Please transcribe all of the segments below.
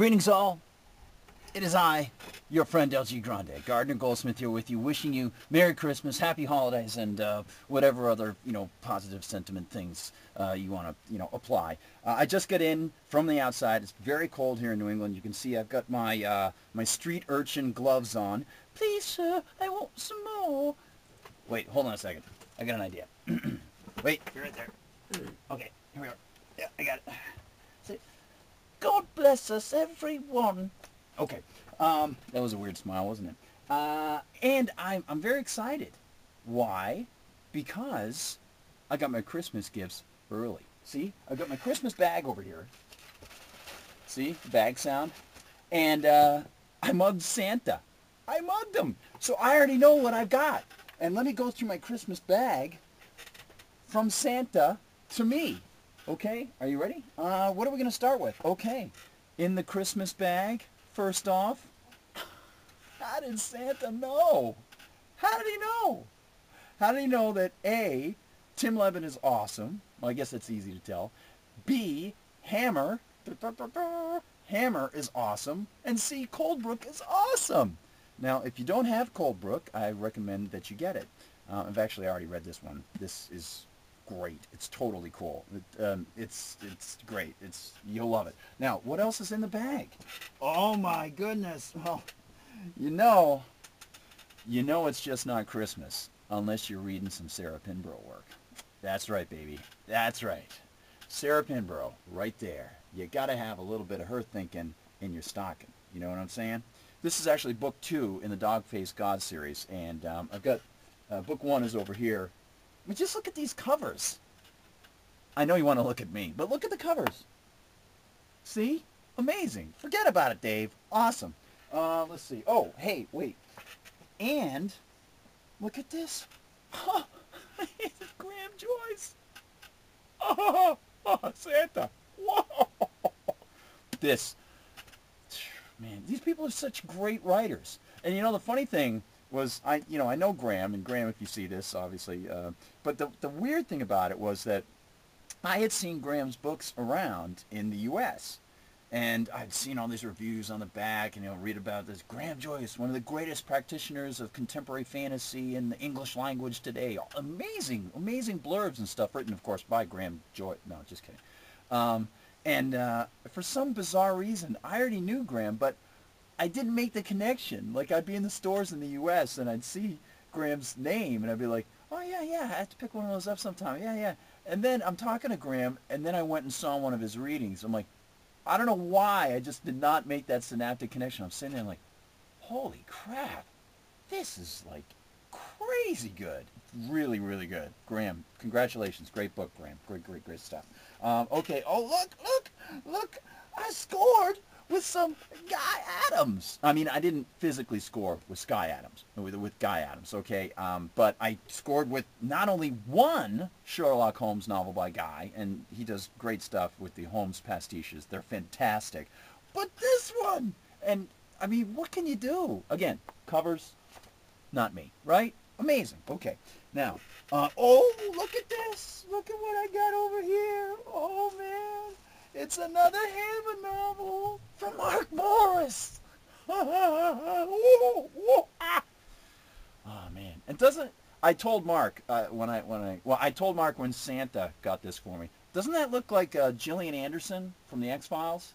Greetings all. It is I, your friend LG Grande, Gardner Goldsmith here with you, wishing you Merry Christmas, Happy Holidays, and whatever other, positive sentiment things you want to, apply. I just got in from the outside. It's very cold here in New England. You can see I've got my my street urchin gloves on. Please, sir, I want some more. Wait, hold on a second. I got an idea. Wait, you're right there. Okay, here we are. Yeah, I got it. See? God bless us, everyone. Okay, that was a weird smile, wasn't it? And I'm very excited. Why? Because I got my Christmas gifts early. See? I got my Christmas bag over here. See? The bag sound. And I mugged Santa. I mugged him. So I already know what I've got. And let me go through my Christmas bag from Santa to me. Okay? Are you ready? What are we going to start with? Okay. In the Christmas bag, first off, how did Santa know? How did he know? How did he know that A, Tim Levin is awesome? Well, I guess that's easy to tell. B, Hammer is awesome. And C, Coldbrook is awesome. Now, if you don't have Coldbrook, I recommend that you get it. I've actually already read this one. This is great. It's totally cool. It's great. You'll love it. Now, what else is in the bag? Oh my goodness. Well, you know it's just not Christmas unless you're reading some Sarah Pinborough work. That's right, baby. That's right. Sarah Pinborough, right there. You got to have a little bit of her thinking in your stocking. You know what I'm saying? This is actually book 2 in the Dog-Faced God series, and I've got book 1 is over here. I mean, just look at these covers. I know you want to look at me, but look at the covers. See? Amazing. Forget about it, Dave. Awesome. Let's see. Oh, hey, wait. And look at this. Oh, it's Graham Joyce. Oh, Santa. Whoa. This. Man, these people are such great writers. And the funny thing was, I know Graham, and Graham, if you see this, obviously, but the weird thing about it was that I had seen Graham's books around in the U.S., and I'd seen all these reviews on the back, and read about this Graham Joyce, one of the greatest practitioners of contemporary fantasy in the English language today. Amazing blurbs and stuff, written, of course, by Graham Joyce. No, just kidding. And for some bizarre reason, I already knew Graham, but I didn't make the connection. Like, I'd be in the stores in the U.S., and I'd see Graham's name, and I'd be like, oh, yeah, I have to pick one of those up sometime. Yeah. And then I'm talking to Graham, and then I went and saw one of his readings. I'm like, I don't know why. I just did not make that synaptic connection. I'm sitting there like, holy crap. This is, like, crazy good. Really, really good. Graham, congratulations. Great book, Graham. Great stuff. Okay. Oh, look. I scored with some Guy Adams. I mean, I didn't physically score with Sky Adams, with Guy Adams, okay? But I scored with not only one Sherlock Holmes novel by Guy, and he does great stuff with the Holmes pastiches. They're fantastic. But this one! And, I mean, what can you do? Again, covers, not me, right? Amazing. Okay. Now, oh, look at this. Look at what I got over here. Oh, man. It's another Hammer novel from Mark Morris. Oh man! And I told Mark I told Mark when Santa got this for me. Doesn't that look like Gillian Anderson from the X-Files?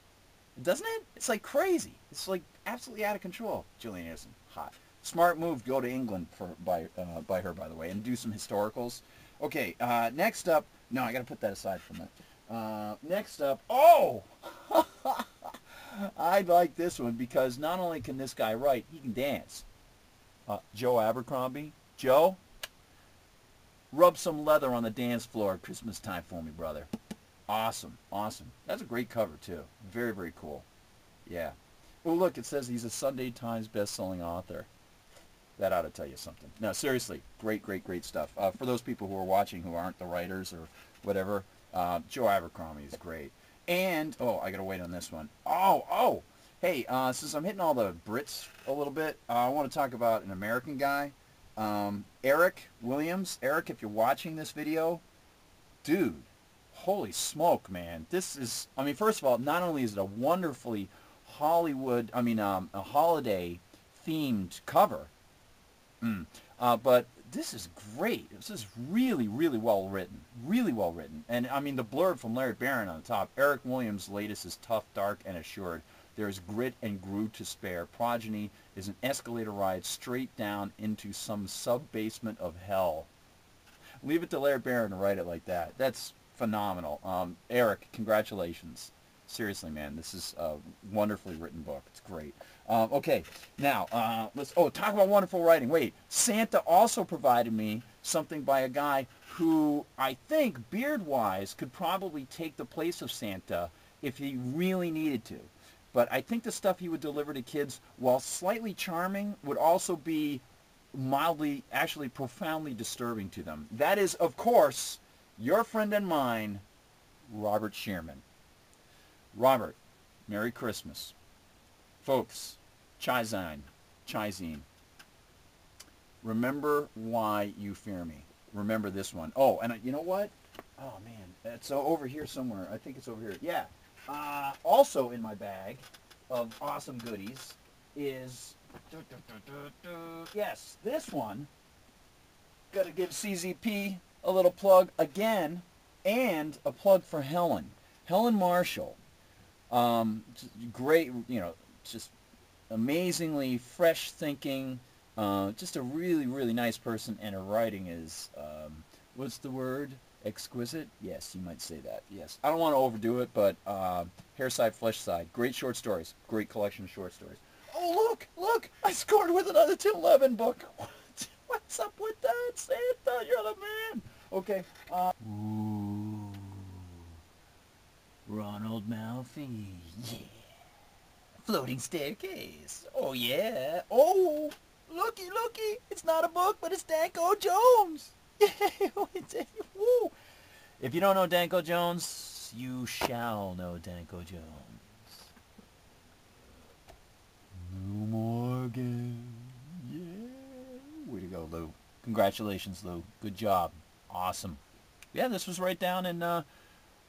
Doesn't it? It's like crazy. It's like absolutely out of control. Gillian Anderson, hot. Smart move. Go to England by her, by the way, and do some historicals. Okay. Next up. No, I got to put that aside for a minute. Next up, I like this one because not only can this guy write, he can dance. Joe Abercrombie. Joe, rub some leather on the dance floor at Christmas time for me, brother. Awesome. That's a great cover, too. Very, very cool. Yeah. Oh, look, it says he's a Sunday Times best-selling author. That ought to tell you something. No, seriously, great stuff. For those people who are watching who aren't the writers or whatever, Joe Abercrombie is great. And, I got to wait on this one. Hey, since I'm hitting all the Brits a little bit, I want to talk about an American guy, Eric Williams. Eric, if you're watching this video, dude, holy smoke, man. This is, I mean, first of all, not only is it a wonderfully a holiday themed cover. But this is great. This is really, really well written. Really well written. And I mean, the blurb from Larry Barron on the top. Eric Williams' latest is tough, dark, and assured. There is grit and groove to spare. Progeny is an escalator ride straight down into some sub-basement of hell. Leave it to Larry Barron to write it like that. That's phenomenal. Eric, congratulations. Seriously, man, this is a wonderfully written book. It's great. Okay, now, let's talk about wonderful writing. Wait, Santa also provided me something by a guy who I think, beard-wise, could probably take the place of Santa if he really needed to. But I think the stuff he would deliver to kids, while slightly charming, would also be mildly, actually profoundly disturbing to them. That is, of course, your friend and mine, Robert Shearman. Robert, Merry Christmas. Folks, Chizine. Remember why you fear me. Remember this one. Oh, and you know what? Oh, man. It's over here somewhere. I think it's over here. Yeah. Also in my bag of awesome goodies is... Yes, this one. Got to give CZP a little plug again, and a plug for Helen. Helen Marshall. Great, just amazingly fresh thinking, just a really, really nice person, and her writing is, what's the word? Exquisite? Yes, you might say that, yes. I don't want to overdo it, but Hair Side, Flesh Side, great short stories, great collection of short stories. Oh, look, I scored with another Tim Levin book. What's up with that, Santa? You're the man. Okay, Ooh. Ronald Malfi, yeah. Floating Staircase, oh yeah. Oh, looky, it's not a book, but it's Danko Jones. Woo. If you don't know Danko Jones, you shall know Danko Jones. Lou Morgan, yeah. Way to go, Lou. Congratulations, Lou. Good job. Awesome. Yeah, this was right down in, I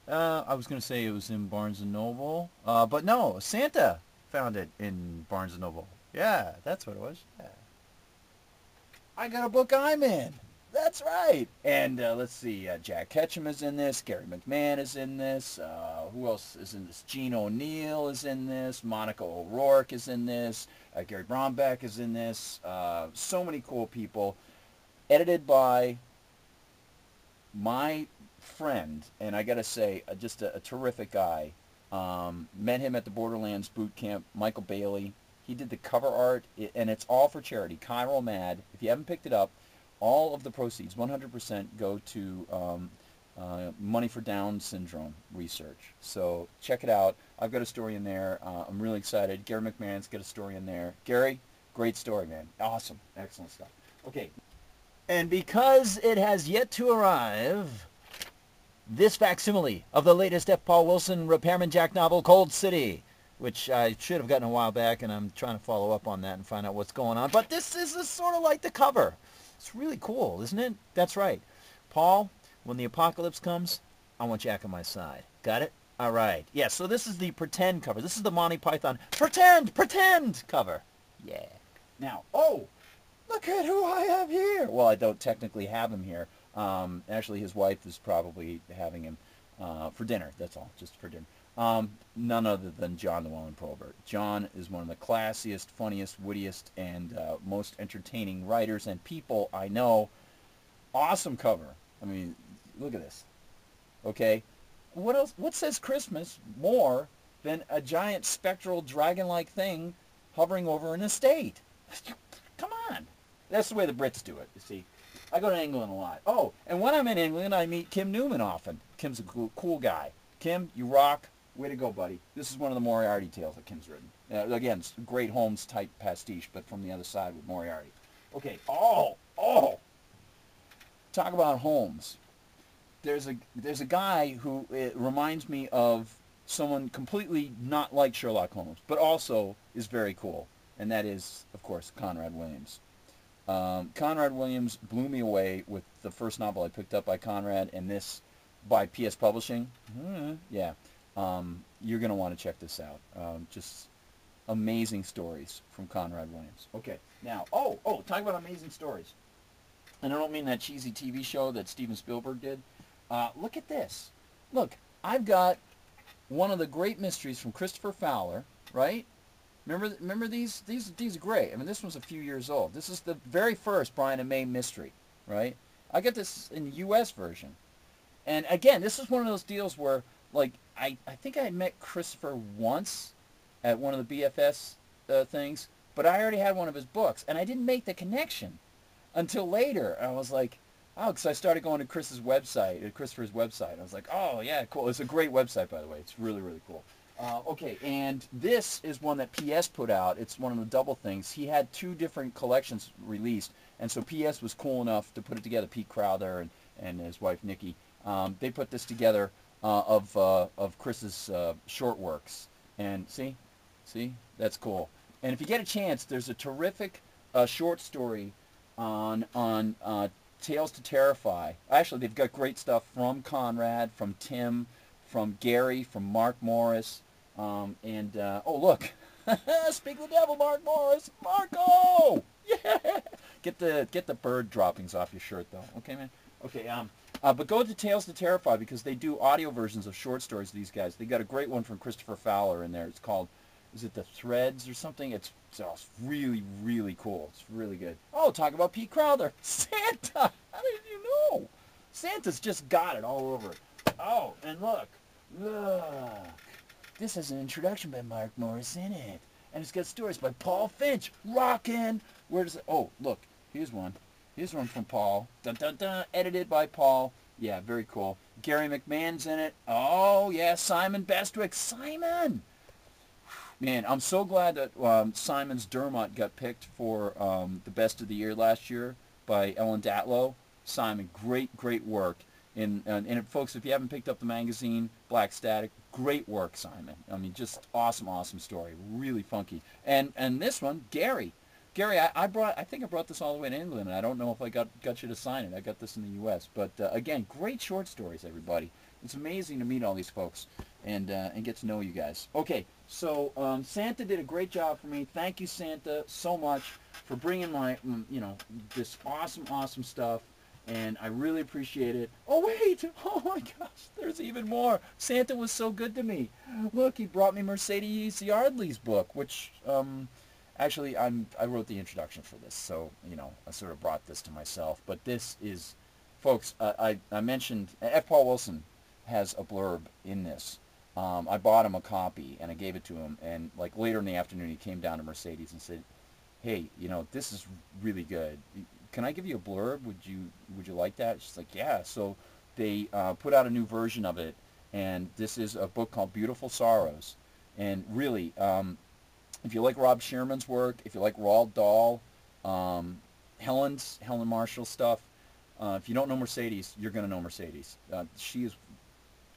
was going to say it was in Barnes & Noble, but no, Santa found it in Barnes & Noble. Yeah, that's what it was. Yeah. I got a book I'm in. That's right. And let's see, Jack Ketchum is in this. Gary McMahon is in this. Who else is in this? Gene O'Neill is in this. Monica O'Rourke is in this. Gary Brombeck is in this. So many cool people. Edited by my friend, and I gotta say, just a terrific guy. Met him at the Borderlands boot camp, Michael Bailey. He did the cover art, and it's all for charity. Chiral Mad. If you haven't picked it up, all of the proceeds, 100%, go to Money for Down Syndrome research. So check it out. I've got a story in there. I'm really excited. Gary McMahon's got a story in there. Gary, great story, man. Awesome. Excellent stuff. Okay. And because it has yet to arrive, this facsimile of the latest F. Paul Wilson Repairman Jack novel, Cold City, which I should have gotten a while back, and I'm trying to follow up on that and find out what's going on. But this is sort of like the cover. It's really cool, isn't it? That's right. Paul, when the apocalypse comes, I want Jack on my side. Got it? All right. Yeah, so this is the pretend cover. This is the Monty Python pretend cover. Yeah. Now, oh, look at who I have here. Well, I don't technically have him here. Actually, his wife is probably having him for dinner. That's all, just for dinner. None other than John Llewellyn Probert. John is one of the classiest, funniest, wittiest, and most entertaining writers and people I know. Awesome cover. I mean, look at this. Okay? What else? What says Christmas more than a giant spectral dragon-like thing hovering over an estate? Come on. That's the way the Brits do it, you see. I go to England a lot. Oh, and when I'm in England, I meet Kim Newman often. Kim's a cool guy. Kim, you rock. Way to go, buddy. This is one of the Moriarty tales that Kim's written. Again, great Holmes-type pastiche, but from the other side with Moriarty. Okay. Oh! Talk about Holmes. There's a guy who reminds me of someone completely not like Sherlock Holmes, but also is very cool, and that is, of course, Conrad Williams. Conrad Williams blew me away with the first novel I picked up by Conrad, and this by P.S. Publishing. Yeah. You're going to want to check this out. Just amazing stories from Conrad Williams. Okay, now, talk about amazing stories. And I don't mean that cheesy TV show that Steven Spielberg did. Look at this. Look, I've got one of the great mysteries from Christopher Fowler, right? Remember these? These are great. I mean, this one's a few years old. This is the very first Brian and May mystery, right? I get this in the U.S. version. And again, this is one of those deals where, like, I think I had met Christopher once at one of the BFS things, but I already had one of his books, and I didn't make the connection until later. I was like, oh, because I started going to Christopher's website. I was like, oh, yeah, cool. It's a great website, by the way. It's really, really cool. Okay, and this is one that PS put out. It's one of the double things. He had two different collections released, and so PS was cool enough to put it together. Pete Crowther and his wife, Nikki. They put this together of Chris's short works. And see, that's cool. And if you get a chance, there's a terrific short story on Tales to Terrify. Actually, they've got great stuff from Conrad, from Tim, from Gary, from Mark Morris, oh look, speak of the devil, Mark Morris, Marco, yeah. Get the bird droppings off your shirt though, okay, man. Okay, but go to Tales to Terrify because they do audio versions of short stories. These guys, they got a great one from Christopher Fowler in there. It's called, is it The Threads or something? It's really, really cool. It's really good. Oh, talk about Pete Crowther. Santa! How did you know? Santa's just got it all over it. Oh, and look. This has an introduction by Mark Morris in it. And it's got stories by Paul Finch. Rockin'! Where does it... Oh, look. Here's one. Here's one from Paul. Dun, dun, dun. Edited by Paul. Yeah, very cool. Gary McMahon's in it. Oh, yeah. Simon Bestwick. Simon! Man, I'm so glad that Simon's Dermot got picked for the Best of the Year last year by Ellen Datlow. Simon, great work. And folks, if you haven't picked up the magazine, Black Static, great work, Simon. I mean, just awesome story. Really funky. And this one, Gary. Gary, I think I brought this all the way to England, and I don't know if I got you to sign it. I got this in the U.S. But again, great short stories, everybody. It's amazing to meet all these folks and get to know you guys. Okay, so Santa did a great job for me. Thank you, Santa, so much for bringing my, this awesome stuff. And I really appreciate it. Oh, wait! Oh, my gosh, there's even more. Santa was so good to me. Look, he brought me Mercedes Yardley's book, which, actually, I wrote the introduction for this, so, I sort of brought this to myself. But this is, folks, I mentioned, F. Paul Wilson has a blurb in this. I bought him a copy, and I gave it to him, and, like, later in the afternoon, he came down to Mercedes and said, hey, this is really good. Can I give you a blurb? Would you like that? She's like, yeah. So they put out a new version of it, and this is a book called Beautiful Sorrows. And really, if you like Rob Shearman's work, if you like Roald Dahl, Helen Marshall stuff, if you don't know Mercedes, you're going to know Mercedes. She is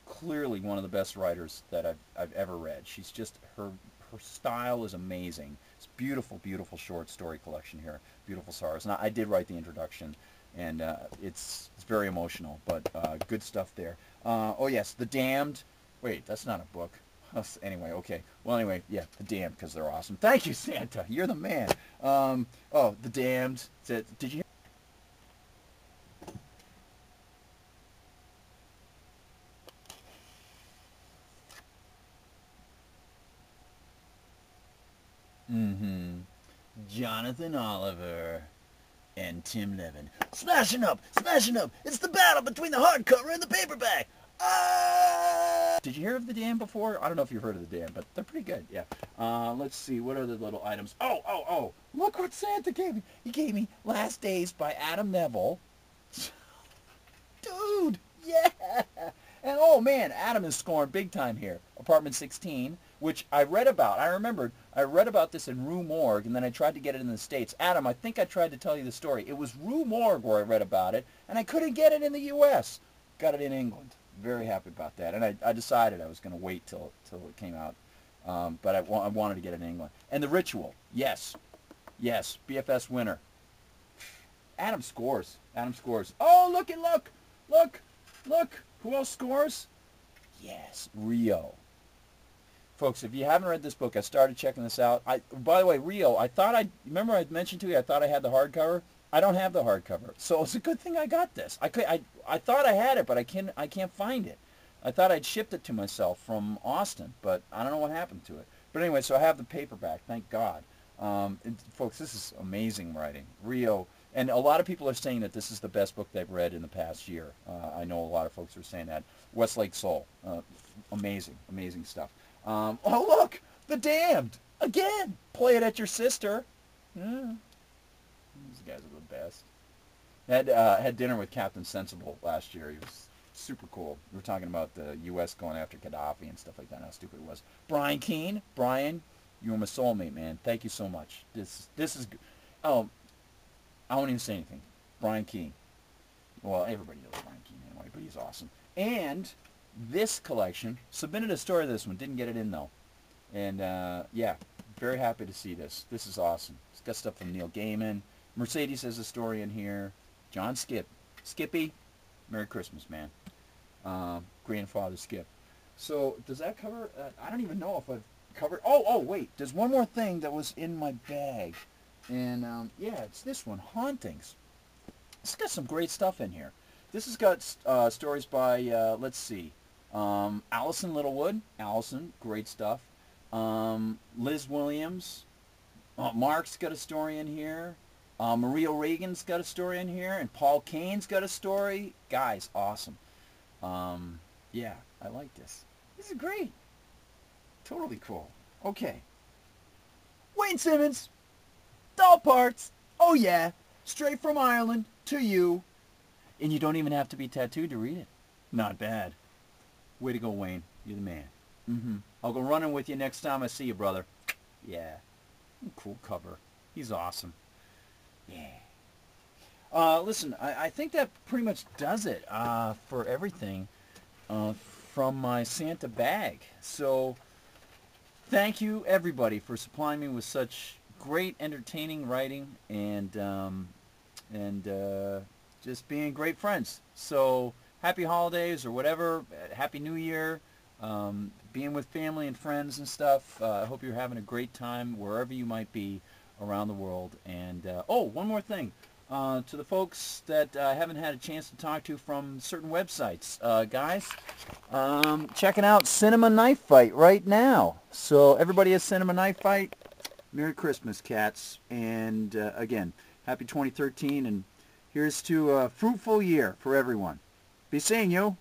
clearly one of the best writers that I've ever read. She's just, her style is amazing. It's beautiful short story collection here, Beautiful Sorrows. Now, I did write the introduction, and it's very emotional, but good stuff there. Oh, yes, The Damned. Wait, that's not a book. Anyway, okay. Well, anyway, yeah, The Damned, because they're awesome. Thank you, Santa. You're the man. Oh, The Damned. Did you hear? Jonathan Oliver and Tim Levin. Smashing up! It's the battle between the hardcover and the paperback! Did you hear of The Dam before? I don't know if you've heard of The Dam, but they're pretty good, yeah. Let's see, what are the little items? Oh! Look what Santa gave me! He gave me Last Days by Adam Neville. Dude! Yeah! And oh man, Adam is scoring big time here. Apartment 16, which I read about. I remembered I read about this in Rue Morgue, and then I tried to get it in the States. Adam, I think I tried to tell you the story. It was Rue Morgue where I read about it, and I couldn't get it in the U.S. Got it in England. Very happy about that. And I decided I was going to wait till it came out. But I wanted to get it in England. And The Ritual. Yes. BFS winner. Adam scores. Oh, look. Who else scores? Yes, Rio. folks, if you haven't read this book, I started checking this out. By the way, Rio, remember I mentioned to you I thought I had the hardcover. I don't have the hardcover, so it's a good thing I got this. I thought I had it, but I can't find it. I thought I'd shipped it to myself from Austin, but I don't know what happened to it. But anyway, so I have the paperback, thank God. Folks, this is amazing writing. Rio, and a lot of people are saying that this is the best book they've read in the past year. I know a lot of folks are saying that. Westlake Soul, amazing, amazing stuff. Oh, look, The Damned, again. Play it at your sister. Yeah. These guys are the best. Had dinner with Captain Sensible last year. He was super cool. We were talking about the U.S. going after Gaddafi and stuff like that, how stupid it was. Brian Keene, Brian, you were my soulmate, man. Thank you so much. This is, oh, I won't even say anything. Brian Keene. Well, everybody knows Brian Keene anyway, but he's awesome. And this collection, submitted a story to this one, didn't get it in though. And yeah, very happy to see this. This is awesome. It's got stuff from Neil Gaiman. Mercedes has a story in here. John Skippy, Merry Christmas, man. Grandfather Skip. So does that cover? I don't even know if I've covered. Oh, wait. There's one more thing that was in my bag, and yeah, it's this one, Hauntings. It's got some great stuff in here. This has got stories by let's see, Allison Littlewood. Allison, great stuff. Liz Williams. Mark's got a story in here. Maria Reagan's got a story in here, and Paul Kane's got a story. Guys, awesome. Yeah, I like this. This is great. Totally cool. Okay. Wayne Simmons. Doll parts. Oh yeah. Straight from Ireland to you. And you don't even have to be tattooed to read it. Not bad. Way to go, Wayne. You're the man. I'll go running with you next time I see you, brother. Yeah. Cool cover. He's awesome. Yeah. Listen, I think that pretty much does it for everything from my Santa bag. So thank you, everybody, for supplying me with such great, entertaining writing and just being great friends. So happy holidays or whatever. Happy New Year. Being with family and friends and stuff. I hope you're having a great time wherever you might be around the world. And oh, one more thing. To the folks that I haven't had a chance to talk to from certain websites, guys, checking out Cinema Knife Fight right now. So everybody has Cinema Knife Fight. Merry Christmas, cats. And again, happy 2013. And here's to a fruitful year for everyone. Be seeing you.